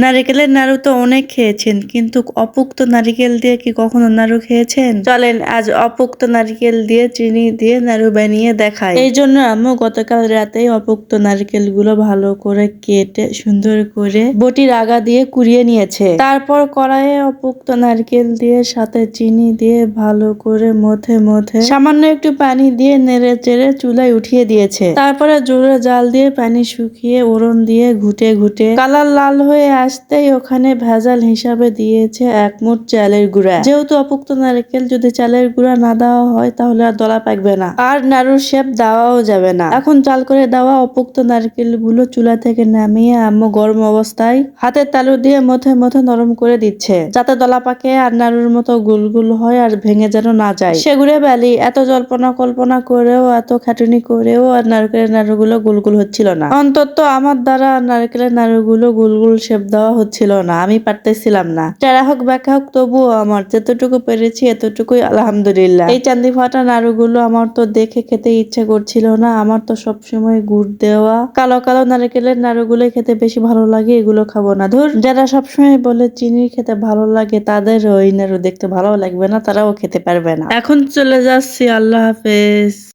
নারিকেলের নাড়ু তো অনেক খেয়েছেন, কিন্তু অপুক্ত নারিকেল দিয়ে কি কখনো নাড়ু খেয়েছেন? চলেন আজ অপুক্ত নারিকেল দিয়ে চিনি দিয়ে নাড়ু বানিয়ে দেখাই। এই জন্য আম্মু গতকাল রাতেই অপুক্ত নারিকেল গুলো ভালো করে কেটে সুন্দর করে বটির আগা দিয়ে কুড়িয়ে নিয়েছে। তারপর কড়াইয়ে অপুক্ত নারকেল দিয়ে সাথে চিনি দিয়ে ভালো করে মথে সামান্য একটু পানি দিয়ে নেড়ে চেড়ে চুলায় উঠিয়ে দিয়েছে। তারপরে জোরে জাল দিয়ে পানি শুকিয়ে ওরণ দিয়ে ঘুটে কালার লাল হয়ে আসতেই ওখানে ভেজাল হিসাবে দিয়েছে 1 মুঠ চালের গুঁড়া। যেহেতু অপুক্ত নারকেল যদি চালের গুঁড়া না দেওয়া হয় তাহলে আর দলা পাকবে না, আর নাড়ুর শেপ দেওয়াও যাবে না। এখন চাল করে দেওয়া অপুক্ত নারকেল গুলো চুলা থেকে নামিয়ে আম্মু গরম অবস্থায় হাতের তালু দিয়ে মথে নরম করে দিচ্ছে, যাতে দলা পাকে আর নাড়ুর মতো গুলগুল হয় আর ভেঙে যেন না যায়। সেগুড়ে বেলি এত জল্পনা কল্পনা করেও এত খাটুনি করেও আর নারকেলের নাড়ুগুলো গুলগুল হচ্ছিল না। অন্তত আমার দ্বারা নারকেলের নাড়ুগুলো গুলগুল শেপ দেওয়া হচ্ছিল না, আমি পারতেছিলাম না। টেরা হোক ব্যাখ্যা হোক, তবুও আমার যেতটুকু পেরেছি এতটুকুই আলহামদুলিল্লাহ। এই চান্দি ফাটা নাড়ুগুলো আমার তো দেখে খেতে ইচ্ছে করছিল না। আমার তো সবসময় গুড় দেওয়া কালো কালো নারকেলের নাড়ুগুলো খেতে বেশি ভালো লাগে, এগুলো খাবো না। ধুর, যারা সবসময় বলে চিনি খেতে ভালো লাগে তাদের ওই নাড়ু দেখতে ভালো লাগবে না, তারাও খেতে পারবে না। এখন চলে যাচ্ছি, আল্লাহ হাফেজ।